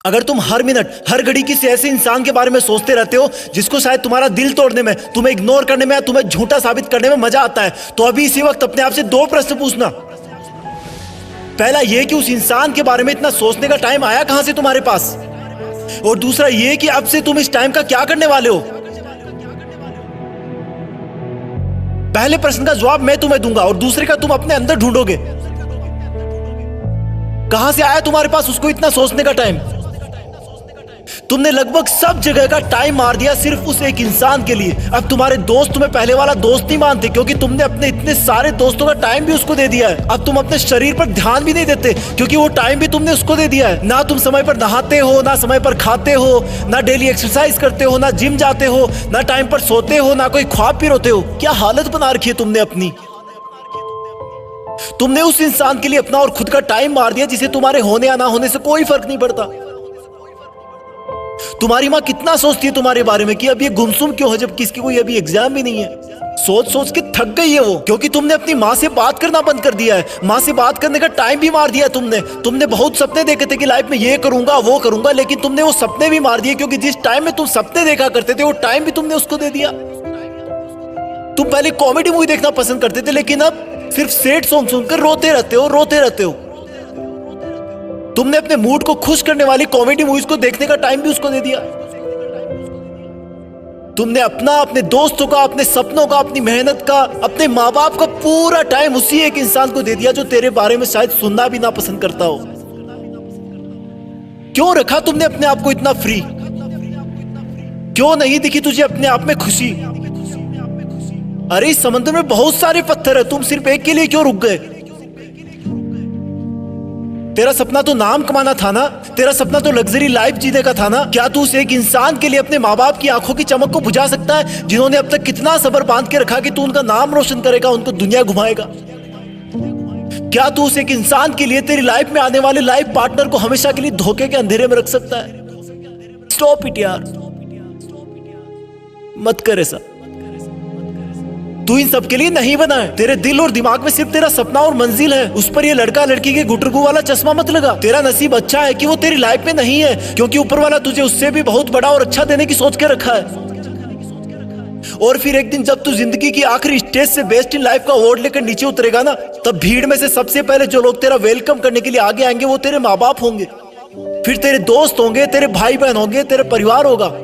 अगर तुम हर मिनट हर घड़ी किसी ऐसे इंसान के बारे में सोचते रहते हो जिसको शायद तुम्हारा दिल तोड़ने में, तुम्हें इग्नोर करने में या तुम्हें झूठा साबित करने में मजा आता है, तो अभी इसी वक्त अपने आप से दो प्रश्न पूछना। पहला ये कि उस इंसान के बारे में इतना सोचने का टाइम आया कहां से तुम्हारे पास, और दूसरा ये कि अब से तुम इस टाइम का क्या करने वाले हो। पहले प्रश्न का जवाब मैं तुम्हें दूंगा और दूसरे का तुम अपने अंदर ढूंढोगे। कहां से आया तुम्हारे पास उसको इतना सोचने का टाइम। तुमने लगभग सब जगह का टाइम मार दिया सिर्फ उस एक इंसान के लिए। अब तुम्हारे दोस्त तुम्हें पहले वाला दोस्त नहीं मानते क्योंकि तुमने अपने इतने सारे दोस्तों का टाइम भी उसको दे दिया है। अब तुम अपने शरीर पर ध्यान भी नहीं देते क्योंकि वो टाइम भी तुमने उसको दे दिया है। ना तुम समय पर नहाते हो, ना समय पर खाते हो, ना डेली एक्सरसाइज करते हो, ना जिम जाते हो, ना टाइम पर सोते हो, ना कोई ख्वाब भी रोते हो। क्या हालत बना रखी है तुमने अपनी। तुमने उस इंसान के लिए अपना और खुद का टाइम मार दिया जिसे तुम्हारे होने या ना होने से कोई फर्क नहीं पड़ता। तुम्हारी माँ कितना सोचती है तुम्हारे बारे में कि अब ये गुमसुम क्यों है जब किसकी कोई अभी एग्जाम भी नहीं है। सोच सोच के थक गई है वो, क्योंकि तुमने अपनी माँ से बात करना बंद कर दिया है। माँ से बात करने का टाइम भी मार दिया तुमने बहुत सपने देखे थे कि लाइफ में ये करूंगा वो करूंगा, लेकिन तुमने वो सपने भी मार दिए क्योंकि जिस टाइम में तुम सपने देखा करते थे वो टाइम भी तुमने उसको दे दिया। तुम पहले कॉमेडी मूवी देखना पसंद करते थे लेकिन अब सिर्फ सैड सॉन्ग सुनकर रोते रहते हो। तुमने अपने मूड को खुश करने वाली कॉमेडी मूवीज को देखने का टाइम भी उसको दे दिया। तुमने अपने दोस्तों का, अपने सपनों का, अपनी मेहनत का, अपने माँ बाप का पूरा टाइम उसी एक इंसान को दे दिया जो तेरे बारे में शायद सुनना भी ना पसंद करता हो। क्यों रखा तुमने अपने आप को इतना फ्री। क्यों नहीं दिखी तुझे अपने आप में खुशी। अरे इस समुद्र में बहुत सारे पत्थर है, तुम सिर्फ एक के लिए क्यों रुक गए। तेरा सपना तो नाम कमाना था ना, तेरा सपना तो लग्जरी लाइफ जीने का था ना। क्या तू उस एक इंसान के लिए अपने माँ बाप की आंखों की चमक को बुझा सकता है जिन्होंने अब तक कितना सब्र बांध के रखा कि तू उनका नाम रोशन करेगा, उनको दुनिया घुमाएगा। क्या तू उस एक इंसान के लिए तेरी लाइफ में आने वाले लाइफ पार्टनर को हमेशा के लिए धोखे के अंधेरे में रख सकता है। स्टॉप इट यार, मत कर ऐसा। तू इन सब के लिए नहीं बना है। तेरे दिल और दिमाग में सिर्फ तेरा सपना और मंजिल है। उस पर ये लड़का लड़की के गुटरगू वाला चश्मा मत लगा। तेरा नसीब अच्छा है कि वो तेरी लाइफ में नहीं है, क्योंकि ऊपर वाला तुझे उससे भी बहुत बड़ा और अच्छा देने की सोच के रखा है। और फिर एक दिन जब तू जिंदगी की आखिरी स्टेज से बेस्ट इन लाइफ का अवार्ड लेकर नीचे उतरेगा ना, तब भीड़ में से सबसे पहले जो लोग तेरा वेलकम करने के लिए आगे आएंगे वो तेरे माँ बाप होंगे, फिर तेरे दोस्त होंगे, तेरे भाई बहन होंगे, तेरे परिवार होगा।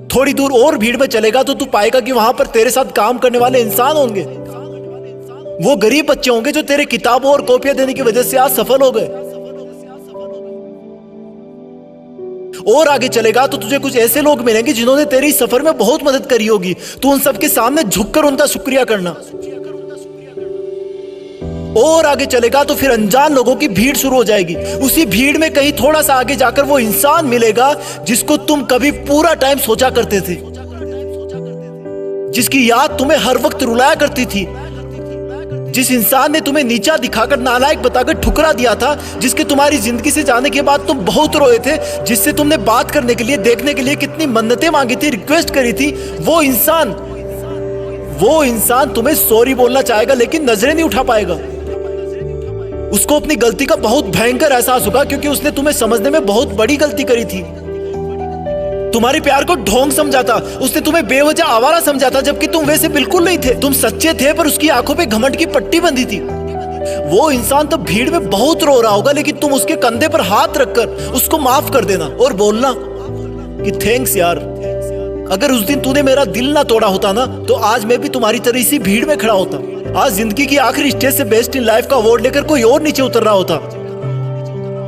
थोड़ी दूर और भीड़ में चलेगा तो तू पाएगा कि वहां पर तेरे साथ काम करने वाले इंसान होंगे। वो गरीब बच्चे होंगे जो तेरे किताबों और कॉपियां देने की वजह से आज सफल हो गए। और आगे चलेगा तो तुझे कुछ ऐसे लोग मिलेंगे जिन्होंने तेरी सफर में बहुत मदद करी होगी। तू उन सबके सामने झुककर उनका शुक्रिया करना। और आगे चलेगा तो फिर अनजान लोगों की भीड़ शुरू हो जाएगी। उसी भीड़ में कहीं थोड़ा सा आगे जाकर वो इंसान मिलेगा जिसको तुम कभी पूरा टाइम सोचा करते थे, जिसकी याद तुम्हें हर वक्त रुलाया करती थी, जिस इंसान ने तुम्हें नीचा दिखाकर, नालायक बताकर ठुकरा दिया था, जिसके तुम्हारी जिंदगी से जाने के बाद तुम बहुत रोए थे, जिससे तुमने बात करने के लिए, देखने के लिए कितनी मन्नतें मांगी थी, रिक्वेस्ट करी थी। वो इंसान तुम्हें सॉरी बोलना चाहेगा लेकिन नजरें नहीं उठा पाएगा। उसको अपनी गलती का बहुत भयंकर एहसास होगा क्योंकि उसने तुम्हें समझने में बहुत बड़ी गलती करी थी। तुम्हारे प्यार को ढोंग समझा था, उसने तुम्हें बेवजह आवारा समझा था, जबकि तुम वैसे बिल्कुल नहीं थे। तुम सच्चे थे पर उसकी आंखों पे घमंड की पट्टी बंधी थी। वो इंसान तो भीड़ में बहुत रो रहा होगा लेकिन तुम उसके कंधे पर हाथ रखकर उसको माफ कर देना और बोलना कि थैंक्स यार, अगर उस दिन तूने मेरा दिल ना तोड़ा होता ना तो आज मैं भी तुम्हारी तरह इसी भीड़ में खड़ा होता। आज जिंदगी की आखिरी स्टेज से बेस्ट इन लाइफ का अवार्ड लेकर कोई और नीचे उतर रहा होता।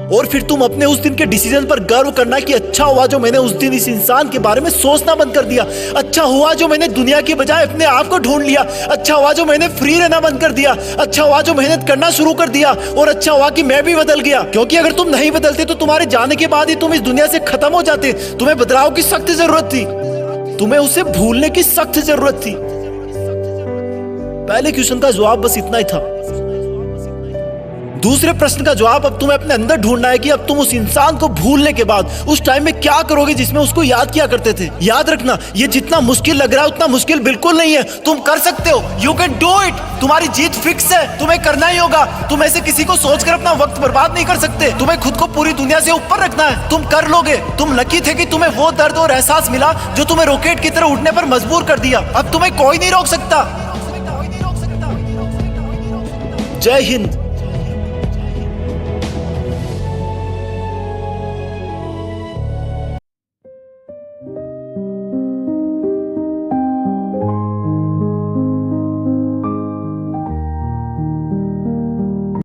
और फिर तुम अपने उस दिन के डिसीजन पर गर्व करना कि अच्छा हुआ जो मैंने उस दिन इस इंसान के बारे में सोचना बंद कर दिया। अच्छा हुआ जो मैंने दुनिया की बजाय अपने आप को ढूंढ लिया। अच्छा हुआ जो मैंने फ्री रहना बंद कर दिया। अच्छा हुआ जो मेहनत करना शुरू कर दिया। और अच्छा हुआ कि मैं भी बदल गया, क्योंकि अगर तुम नहीं बदलते तो तुम्हारे जाने के बाद ही तुम इस दुनिया से खत्म हो जाते। तुम्हें बदलाव की सख्त जरूरत थी, तुम्हें उसे भूलने की सख्त जरूरत थी। पहले क्वेश्चन का जवाब बस इतना ही था। दूसरे प्रश्न का जवाब अब तुम्हें अपने अंदर ढूंढना है कि अब तुम उस इंसान को भूलने के बाद उस टाइम में क्या करोगे जिसमें उसको याद किया करते थे। याद रखना, ये जितना मुश्किल लग रहा है उतना मुश्किल बिल्कुल नहीं है। तुम कर सकते हो, यू कैन डू इट। तुम्हारी जीत फिक्स है, तुम्हें करना ही होगा। तुम ऐसे किसी को सोचकर अपना वक्त बर्बाद नहीं कर सकते। तुम्हें खुद को पूरी दुनिया से ऊपर रखना है, तुम कर लोगे। तुम लकी थे कि तुम्हें वो दर्द और एहसास मिला जो तुम्हें रॉकेट की तरह उठने पर मजबूर कर दिया। अब तुम्हें कोई नहीं रोक सकता। जय हिंद।